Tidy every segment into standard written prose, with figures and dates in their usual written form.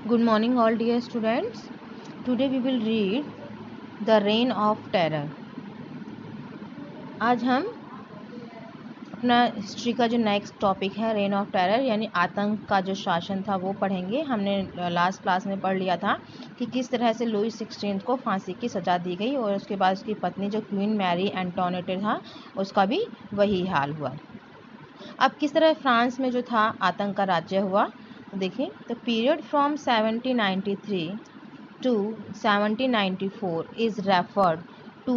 Good morning, all dear students. Today we will read The Reign of Terror. आज हम अपना history का जो नेक्स्ट टॉपिक है रेन ऑफ टेरर यानी आतंक का जो शासन था वो पढ़ेंगे। हमने लास्ट क्लास में पढ़ लिया था कि किस तरह से लुई 16 को फांसी की सज़ा दी गई और उसके बाद उसकी पत्नी जो क्वीन मैरी एंटोनेट था उसका भी वही हाल हुआ। अब किस तरह फ्रांस में जो था आतंक का राज्य हुआ देखिए। तो period from 1793 to 1794 is referred to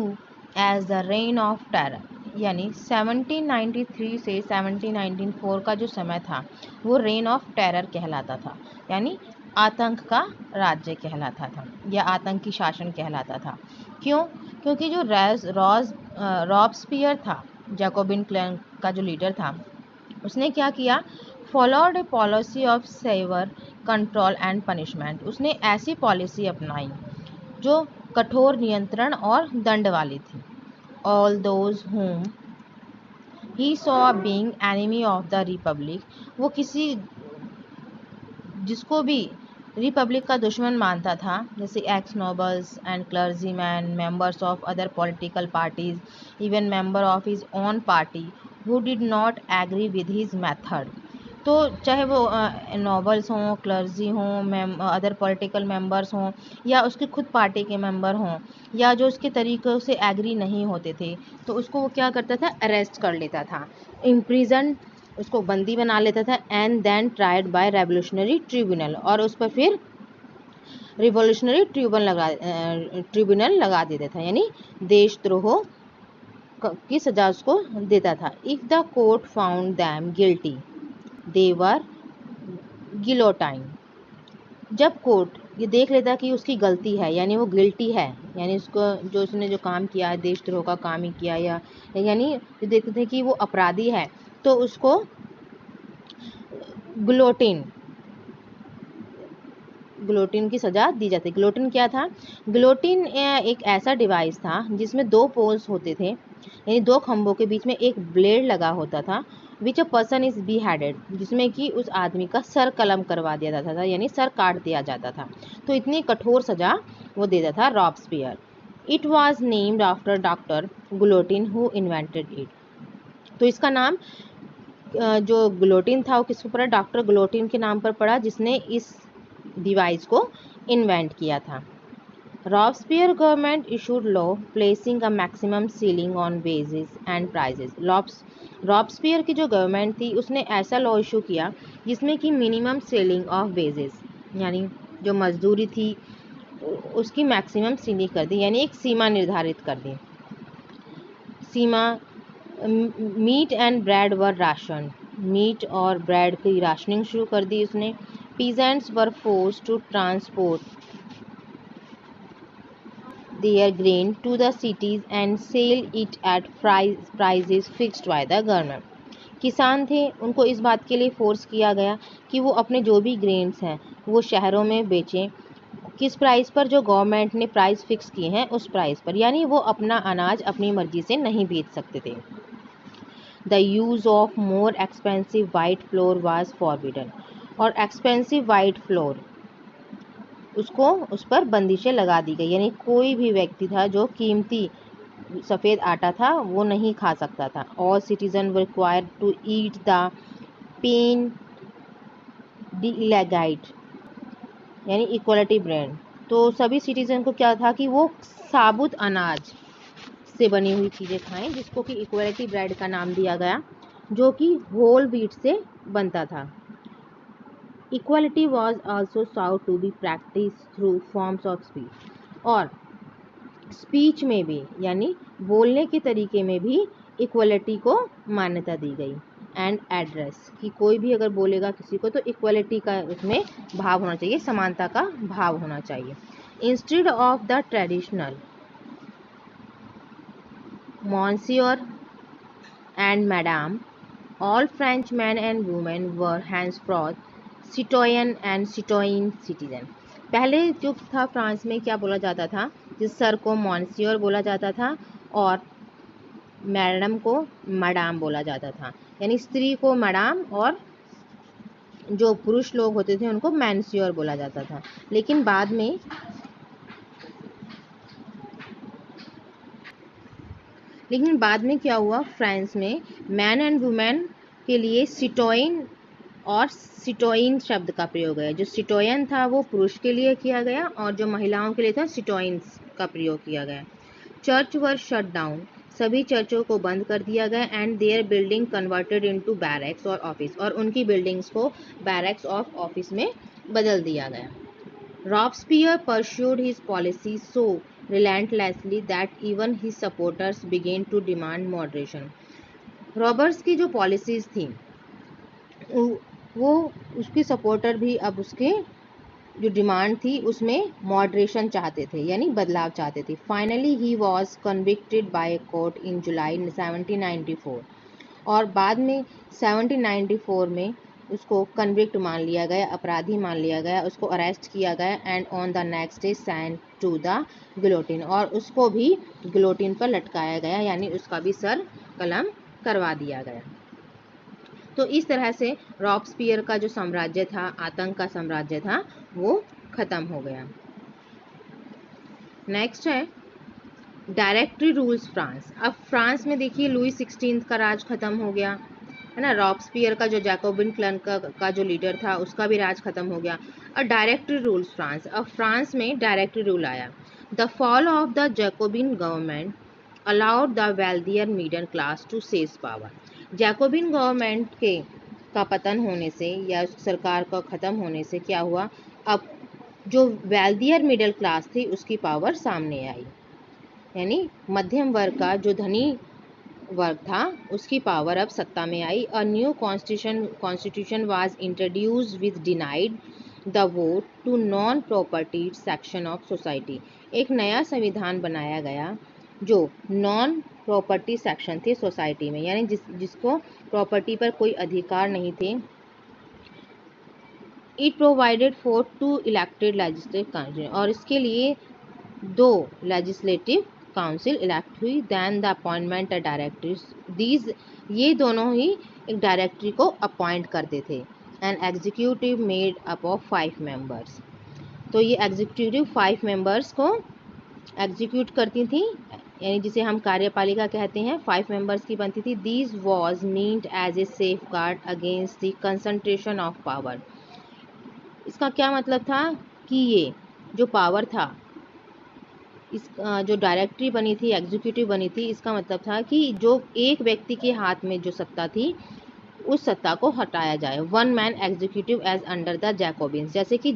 as the reign of terror यानी 1793 से 1794 का जो समय था वो रेन ऑफ टेरर कहलाता था, यानी आतंक का राज्य कहलाता था या आतंकी शासन कहलाता था। क्यों? क्योंकि जो रॉबस्पियर था, जैकोबिन क्लैन का जो लीडर था, उसने क्या किया, followed a policy of severe control and punishment. उसने ऐसी पॉलिसी अपनाई जो कठोर नियंत्रण और दंड वाली थी। All those whom he saw being enemy of the republic, वो किसी जिसको भी रिपब्लिक का दुश्मन मानता था, जैसे ex nobles and clergy man, members of other political parties, even member of his own party who did not agree with his method. तो चाहे वो नोबल्स हों, क्लर्जी हों, अदर पॉलिटिकल मेंबर्स हों या उसकी खुद पार्टी के मेंबर हों या जो उसके तरीक़ों से एग्री नहीं होते थे, तो उसको वो क्या करता था, अरेस्ट कर लेता था, इम्प्रिजन, उसको बंदी बना लेता था and then tried by revolutionary tribunal, और उस पर फिर रिवोल्यूशनरी ट्रिब्यूनल लगा देता था, यानी देशद्रोह की सजा उसको देता था। If the court found them guilty they were guillotine. जब कोर्ट ये देख लेता कि उसकी गलती है, यानी वो गिल्टी है, यानी उसको जो उसने जो काम किया है देशद्रोह का काम ही किया, या यानी देखते थे कि वो अपराधी है, तो उसको गिलोटिन की सज़ा दी जाती। गिलोटिन क्या था? गिलोटिन एक ऐसा डिवाइस था जिसमें दो पोल्स होते थे, यानी दो खंभों के बीच में एक ब्लेड लगा होता था, which a person is beheaded, जिसमें कि उस आदमी का सर कलम करवा दिया जाता था, यानी सर काट दिया जाता था। तो इतनी कठोर सज़ा वो देता था Robespierre. It was named after doctor Guillotin who invented it. तो इसका नाम जो गिलोटिन था वो किसके ऊपर? डॉक्टर गिलोटिन के नाम पर पड़ा, जिसने इस डिवाइस को इन्वेंट किया था। Robespierre government issued law placing a maximum ceiling on wages and prices. Robespierre की जो गवर्नमेंट थी उसने ऐसा लॉ इशू किया जिसमें कि मिनिमम सीलिंग ऑफ वेजेस, यानी जो मजदूरी थी उसकी मैक्सिमम सीलिंग कर दी, यानी एक सीमा निर्धारित कर दी। सीमा meat and bread were ration, meat और ब्रेड की राशनिंग शुरू कर दी उसने। Peasants were forced to transport their grain to the cities and sell it at prices fixed by the government. किसान थे, उनको इस बात के लिए फोर्स किया गया कि वो अपने जो भी ग्रेन्स हैं वो शहरों में बेचें, किस प्राइस पर? जो गवर्नमेंट ने प्राइस फिक्स किए हैं उस प्राइस पर, यानी वो अपना अनाज अपनी मर्जी से नहीं बेच सकते थे। The use of more expensive white floor was forbidden, और एक्सपेंसिव वाइट फ्लोर उसको उस पर बंदिशें लगा दी गई, यानी कोई भी व्यक्ति था जो कीमती सफ़ेद आटा था वो नहीं खा सकता था। All citizen were required to eat the pain डिलेगाइट, यानी इक्वलिटी ब्रेड। तो सभी सिटीजन को क्या था कि वो साबुत अनाज से बनी हुई चीज़ें खाएं, जिसको कि इक्वलिटी ब्रेड का नाम दिया गया, जो कि होल व्हीट से बनता था। Equality was also sought to be practiced through forms of speech, और स्पीच में भी, यानी बोलने के तरीके में भी इक्वलिटी को मान्यता दी गई। एंड एड्रेस, कि कोई भी अगर बोलेगा किसी को तो इक्वलिटी का उसमें भाव होना चाहिए, समानता का भाव होना चाहिए। Instead of the traditional monsieur and madam, all French man and women were henceforth citoyen and citoyenne citizen. पहले जो था फ्रांस में क्या बोला जाता था, जिस सर को मॉन्सियर बोला जाता था और मैडम को मैडाम बोला जाता था, यानी स्त्री को मैडाम और जो पुरुष लोग होते थे उनको मैंस्योर बोला जाता था। लेकिन बाद में क्या हुआ, फ्रांस में मैन एंड वुमेन के लिए सिटोइन और सिटोइन शब्द का प्रयोग है। जो सिटोयन था वो पुरुष के लिए किया गया और जो महिलाओं के लिए था सिटोइन्स का प्रयोग किया गया। चर्च वर शट डाउन, सभी चर्चों को बंद कर दिया गया and their building converted into barracks और ऑफिस, और उनकी बिल्डिंग्स को बैरक्स और ऑफिस में बदल दिया गया। Robespierre pursued his policy so relentlessly that even his supporters began to demand moderation. Roberts की जो पॉलिसीज थी वो उसके सपोर्टर भी अब उसके जो डिमांड थी उसमें मॉडरेशन चाहते थे, यानी बदलाव चाहते थे। Finally he was convicted by court in July 1794, और बाद में 1794 में उसको कन्विक्ट मान लिया गया, अपराधी मान लिया गया, उसको अरेस्ट किया गया and on the next day sent to the guillotine, और उसको भी गिलोटिन पर लटकाया गया, यानी उसका भी सर कलम करवा दिया गया। तो इस तरह से रॉबस्पियर का जो साम्राज्य था, आतंक का साम्राज्य था, वो खत्म हो गया। नेक्स्ट है डायरेक्टरी रूल्स फ्रांस। अब फ्रांस में देखिए लुई 16 का राज खत्म हो गया, है ना। रॉबस्पियर का जो जैकोबिन क्लन का जो लीडर था उसका भी राज खत्म हो गया। और डायरेक्टरी रूल्स फ्रांस, अब फ्रांस में डायरेक्टरी रूल आया। The fall of the Jacobin government allowed the wealthier middle class to seize power. Jacobin government का पतन होने से या सरकार का ख़त्म होने से क्या हुआ, अब जो वेल्दियर मिडिल क्लास थी उसकी पावर सामने आई, यानी मध्यम वर्ग का जो धनी वर्ग था उसकी पावर अब सत्ता में आई। A new constitution was introduced which denied the vote to non property section of society. एक नया संविधान बनाया गया जो नॉन प्रॉपर्टी सेक्शन थे सोसाइटी में, यानी जिसको प्रॉपर्टी पर कोई अधिकार नहीं थे। It provided for 2 elected legislative council, और इसके लिए 2 लेजिस्लेटिव काउंसिल इलेक्ट हुई। Then the appointment directors, these ये दोनों ही एक डायरेक्टरी को अपॉइंट करते थे। And executive made up of 5 members, तो ये एग्जीक्यूटिव 5 मेंबर्स को एग्जीक्यूट करती थी, यानी जिसे हम कार्यपालिका कहते हैं, 5 मेंबर्स की बनती थी। These was meant as a safeguard against the concentration of power. इसका क्या मतलब था कि ये जो पावर था, इस जो डायरेक्टरी बनी थी, एग्जीक्यूटिव बनी थी, इसका मतलब था कि जो एक व्यक्ति के हाथ में जो सत्ता थी उस सत्ता को हटाया जाए। 1 man executive as under the Jacobins, जैसे कि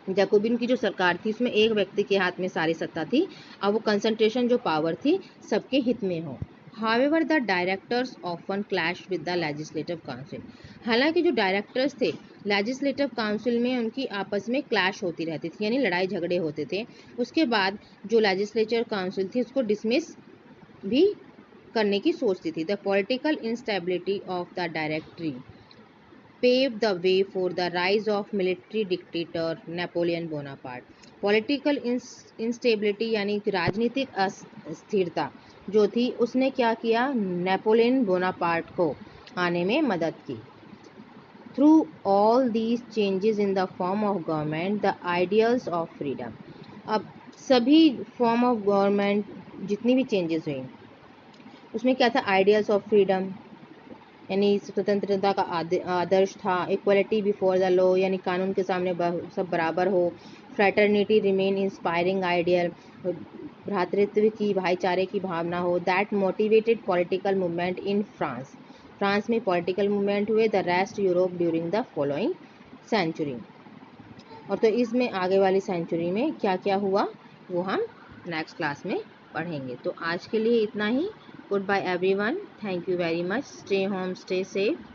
जैकोबिन की जो सरकार थी उसमें एक व्यक्ति के हाथ में सारी सत्ता थी, अब वो कंसंट्रेशन जो पावर थी सबके हित में हो। However the directors often clash with the legislative council, हालांकि जो डायरेक्टर्स थे लेजिस्लेटिव काउंसिल में उनकी आपस में क्लैश होती रहती थी, यानी लड़ाई झगड़े होते थे। उसके बाद जो लेजिस्लेचर काउंसिल थी उसको डिसमिस भी करने की सोचती थी। The political instability of the directory paved the way for the rise of military dictator Napoleon Bonaparte. Political instability यानी राजनीतिक अस्थिरता जो थी उसने क्या किया, नेपोलियन बोनापार्ट को आने में मदद की। Through all these changes in the form of government the ideals of freedom, अब सभी फॉर्म ऑफ गवर्नमेंट जितनी भी चेंजेस हुई उसमें क्या था, आइडियल्स ऑफ फ्रीडम यानी स्वतंत्रता का आदर्श था। इक्वलिटी बिफोर द लॉ यानी कानून के सामने सब बराबर हो। फ्रेटर्निटी रिमेन इंस्पायरिंग आइडियल, भ्रातृत्व की, भाईचारे की भावना हो। That motivated political movement in France, France में पॉलिटिकल मूवमेंट हुए। The rest Europe during the following century, और तो इसमें आगे वाली सेंचुरी में क्या क्या हुआ वो हम नेक्स्ट क्लास में पढ़ेंगे। तो आज के लिए इतना ही। Goodbye everyone. Thank you very much. Stay home, stay safe.